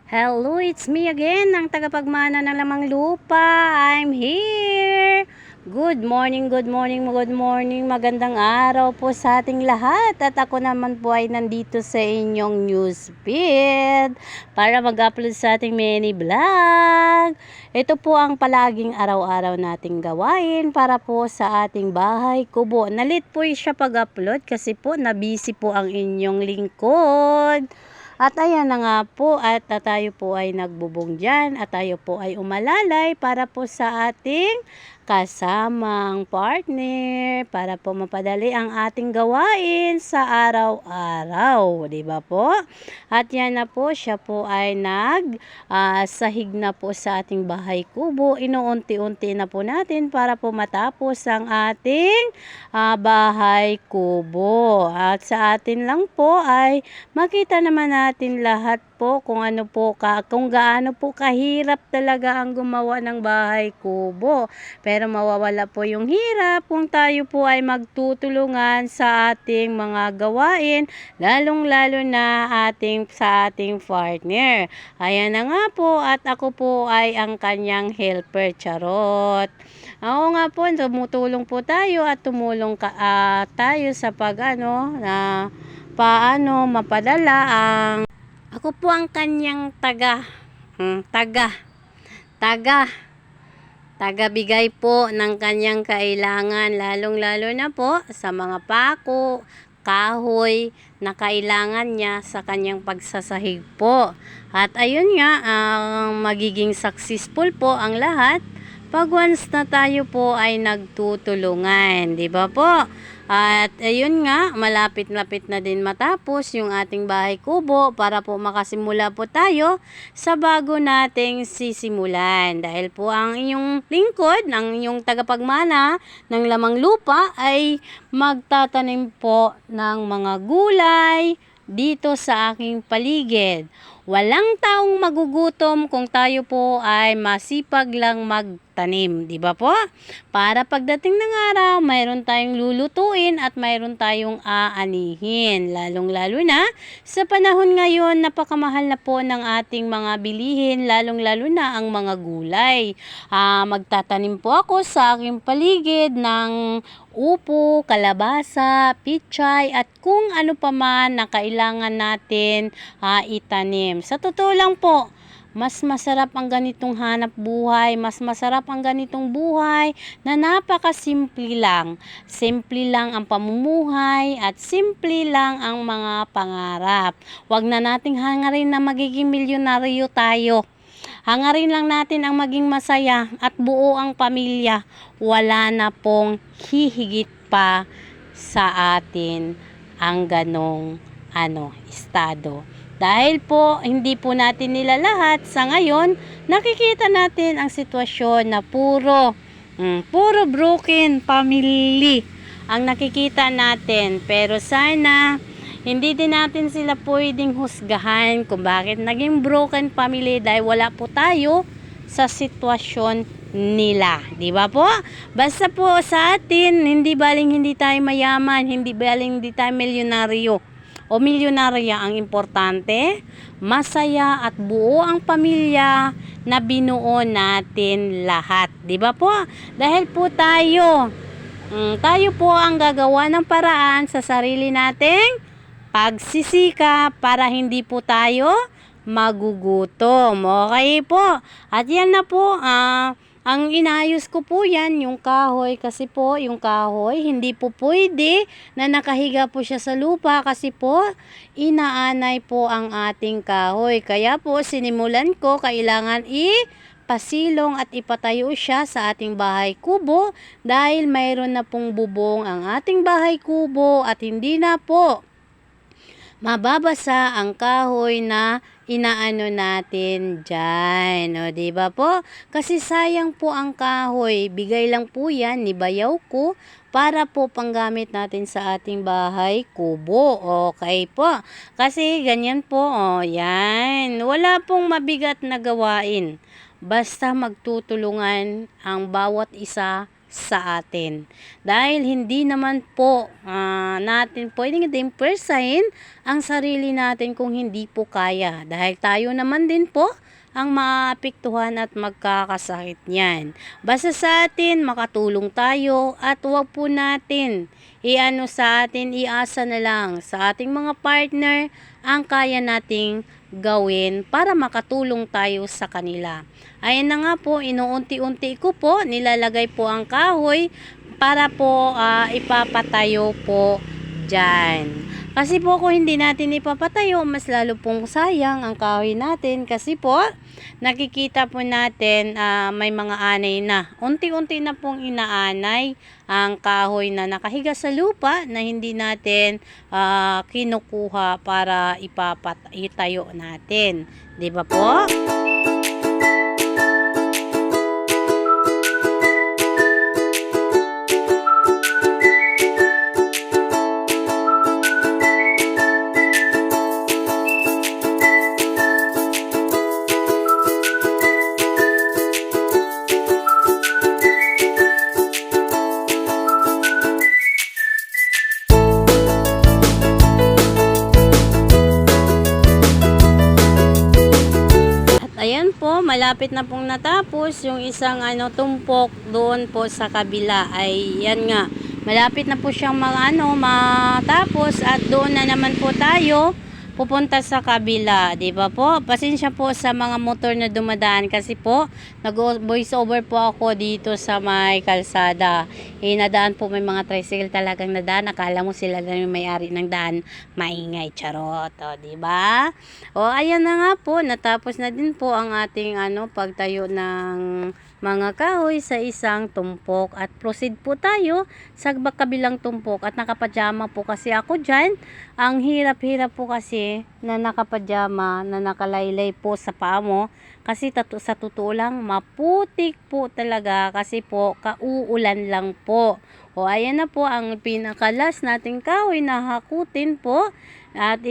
Hello, it's me again, ang tagapagmana ng lamang lupa. I'm here. Good morning, good morning, good morning. Magandang araw po sa ating lahat. At ako naman po ay nandito sa inyong newsfeed para mag-upload sa ating mini vlog. Ito po ang palaging araw-araw nating gawain para po sa ating bahay kubo. Nalit po siya pag-upload kasi po nabisi po ang inyong lingkod. At ayan na nga po at tayo po ay nagbubong dyan at tayo po ay umalalay para po sa ating kasamang partner para po mapadali ang ating gawain sa araw-araw, di ba po? At yan na po, siya po ay sahig na po sa ating bahay kubo. Inuunti-unti na po natin para po matapos ang ating bahay kubo. At sa atin lang po ay makita naman natin lahat po kung gaano po kahirap talaga ang gumawa ng bahay kubo. Pero mawawala po yung hirap kung tayo po ay magtutulungan sa ating mga gawain, lalong-lalo na sa ating partner. Ayan na nga po at ako po ay ang kanyang helper, charot. Oo nga po, tumutulong po tayo at tumulong tayo sa paano mapadala ang ako po ang kanyang tagabigay po ng kanyang kailangan, lalong-lalo na po sa mga pako, kahoy na kailangan niya sa kanyang pagsasahig po. At ayun nga, magiging successful po ang lahat pag once na tayo po ay nagtutulungan, di ba po? At ayun nga, malapit-lapit na din matapos yung ating bahay kubo para po makasimula po tayo sa bago nating sisimulan. Dahil po ang inyong lingkod, ang inyong tagapagmana ng lamang lupa ay magtatanim po ng mga gulay dito sa aking paligid. Walang taong magugutom kung tayo po ay masipag lang magtanim, di ba po? Para pagdating ng araw, mayroon tayong lulutuin at mayroon tayong aanihin. Lalong-lalo na sa panahon ngayon, napakamahal na po ng ating mga bilihin, lalong-lalo na ang mga gulay. Magtatanim po ako sa aking paligid ng upo, kalabasa, pichay at kung ano pa man na kailangan natin itanim. Sa totoo lang po, mas masarap ang ganitong hanap buhay, mas masarap ang ganitong buhay na napakasimple lang. Simple lang ang pamumuhay at simple lang ang mga pangarap. Huwag na nating hangarin na magiging milyonaryo tayo. Hangarin lang natin ang maging masaya at buo ang pamilya. Wala na pong hihigit pa sa atin ang ganong estado. Dahil po, hindi po natin nilalahat sa ngayon, nakikita natin ang sitwasyon na puro broken family ang nakikita natin. Pero sana, hindi din natin sila pwedeng husgahan kung bakit naging broken family dahil wala po tayo sa sitwasyon nila. Di ba po? Basta po sa atin, hindi baling hindi tayo mayaman, hindi baling hindi tayo milyonaryo o milyonarya, ang importante, masaya at buo ang pamilya na binuo natin lahat. Di ba po? Dahil po tayo po ang gagawa ng paraan sa sarili nating pagsisika para hindi po tayo magugutom. Okay po. At yan na po, ang inayos ko po yan, yung kahoy. Kasi po, yung kahoy, hindi po pwede na nakahiga po siya sa lupa kasi po, inaanay po ang ating kahoy. Kaya po, sinimulan ko, kailangan pasilong at ipatayo siya sa ating bahay kubo dahil mayroon na pong bubong ang ating bahay kubo at hindi na po mababasa ang kahoy na inaano natin dyan. O, diba po? Kasi sayang po ang kahoy. Bigay lang po yan ni bayaw ko para po panggamit natin sa ating bahay kubo. Okay po. Kasi ganyan po. O, yan. Wala pong mabigat na gawain. Basta magtutulungan ang bawat isa sa atin. Dahil hindi naman po natin pwedeng din persahin ang sarili natin kung hindi po kaya. Dahil tayo naman din po ang maapektuhan at magkakasakit niyan. Basta sa atin, makatulong tayo at huwag po natin iano sa atin, iasa na lang sa ating mga partner ang kaya nating gawin para makatulong tayo sa kanila. Ayan na nga po, inuunti-unti ko po, nilalagay po ang kahoy para po ipapatayo po dyan. Kasi po kung hindi natin ipapatayo, mas lalo pong sayang ang kahoy natin kasi po nakikita po natin may mga anay na. Unti-unti na pong inaanay ang kahoy na nakahiga sa lupa na hindi natin kinukuha para itayo natin. 'Di ba po? Ayan po, malapit na pong natapos yung isang tumpok doon po sa kabila. Ay yan nga, malapit na po siyang matapos at doon na naman po tayo pupunta sa kabila, di ba po? Pasensya po sa mga motor na dumadaan kasi po nag-voice over po ako dito sa may kalsada. Nadaan po may mga tricycle talagang nadaan. Akala mo sila lang yung may-ari ng daan. Maingay, charot, di ba? Ayan na nga po, natapos na din po ang ating pagtayo ng mga kahoy sa isang tumpok at proceed po tayo sa kabilang tumpok at nakapajama po kasi ako dyan. Ang hirap-hirap po kasi na nakapajama, na nakalaylay po sa paa mo kasi sa totoo lang maputik po talaga kasi po kauulan lang po. Ayan na po ang pinakalas nating kahoy na hakutin po at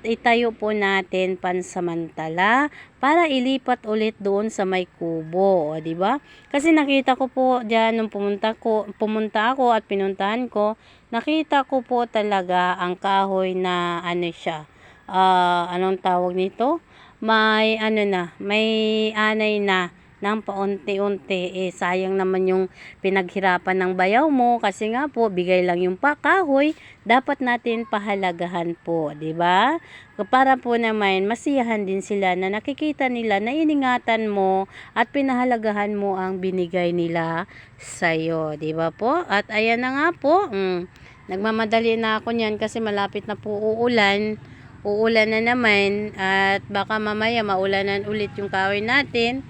itayo po natin pansamantala para ilipat ulit doon sa may kubo, di ba? Kasi nakita ko po diyan nung pumunta ako at pinuntahan ko, nakita ko po talaga ang kahoy na siya. Anong tawag nito? May may anay na ng paunti-unti. Sayang naman yung pinaghirapan ng bayaw mo kasi nga po bigay lang yung kahoy, dapat natin pahalagahan po, di ba? Para po naman masiyahan din sila na nakikita nila na iningatan mo at pinahalagahan mo ang binigay nila sa iyo, di ba po? At ayan na nga po, nagmamadali na ako niyan kasi malapit na po uulan na naman at baka mamaya maulanan ulit yung kahoy natin.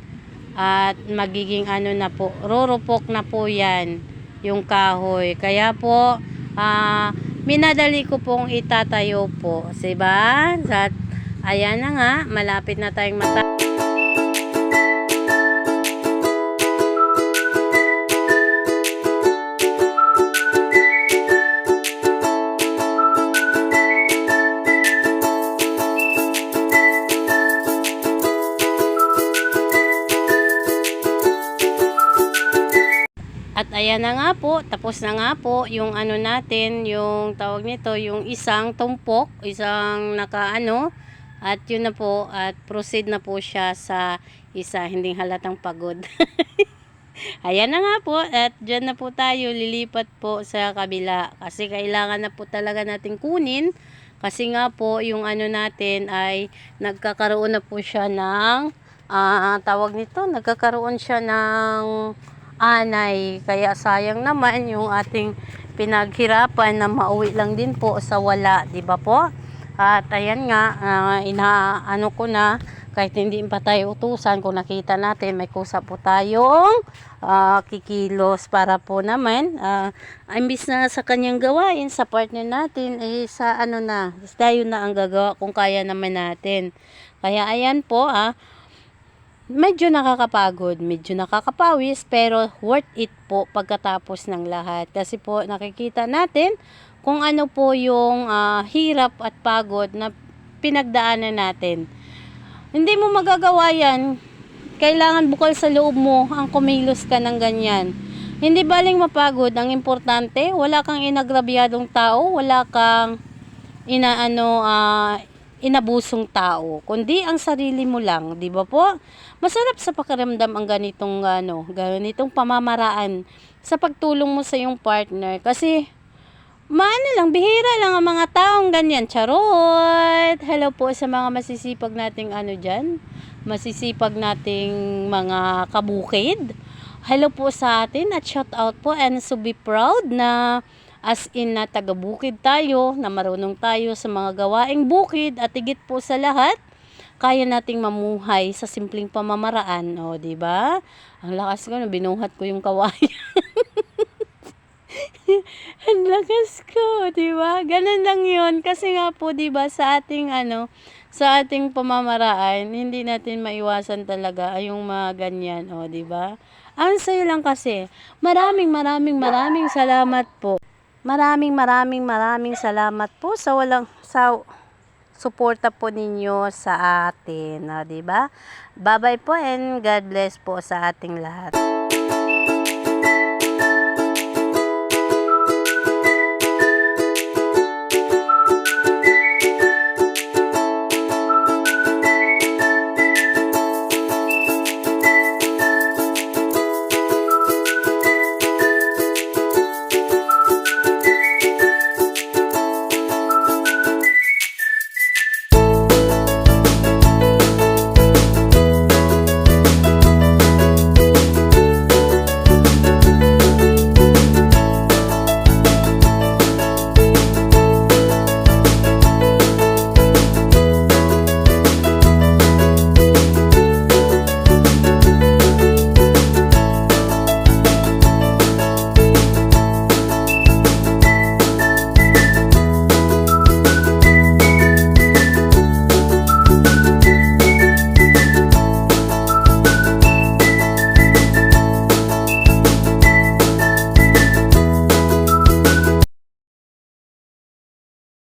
At magiging na po, rurupok na po yan yung kahoy. Kaya po minadali ko pong itatayo po, diba? At ayan na nga, malapit na tayong At ayan na nga po, tapos na nga po yung natin, yung tawag nito, yung isang tumpok, isang at yun na po, at proceed na po siya sa isa, hindi halatang pagod. Ayan na nga po, at dyan na po tayo, lilipat po sa kabila, kasi kailangan na po talaga natin kunin, kasi nga po, yung natin ay nagkakaroon na po siya ng, tawag nito, nagkakaroon siya ng anay, kaya sayang naman yung ating pinaghirapan na mauwi lang din po sa wala, di ba po? At ayan nga, inaano ko na kahit hindi pa tayo utusan, kung nakita natin may kusa po tayong kikilos para po naman imbis na sa kanyang gawain sa partner natin sa tayo na ang gagawa kung kaya naman natin. Kaya ayan po medyo nakakapagod, medyo nakakapawis, pero worth it po pagkatapos ng lahat. Kasi po nakikita natin kung ano po yung hirap at pagod na pinagdaanan natin. Hindi mo magagawa yan. Kailangan bukal sa loob mo ang kumilos ka ng ganyan. Hindi baling mapagod, ang importante, wala kang inagrabyadong tao, wala kang inaano inabusong tao, kundi ang sarili mo lang, 'di ba po? Masarap sa pakiramdam ang ganitong pamamaraan sa pagtulong mo sa iyong partner kasi maano lang, bihira lang ang mga taong ganyan. Charot! Hello po sa mga masisipag nating dyan. Masisipag nating mga kabukid. Hello po sa atin at shout out po and so be proud na as in na taga-bukid tayo, na marunong tayo sa mga gawaing bukid at higit po sa lahat, kaya nating mamuhay sa simpleng pamamaraan. O, di ba? Ang lakas ko, binuhat ko yung kawayan. Ang lakas ko, 'di ba? Ganun lang 'yon kasi nga po 'di ba sa ating sa ating pamamaraan, hindi natin maiwasan talaga ay yung mga ganyan, oh, 'di ba? Ang saya lang kasi. Maraming salamat po. Maraming salamat po sa suporta po ninyo sa atin, 'di ba? Bye-bye po and God bless po sa ating lahat.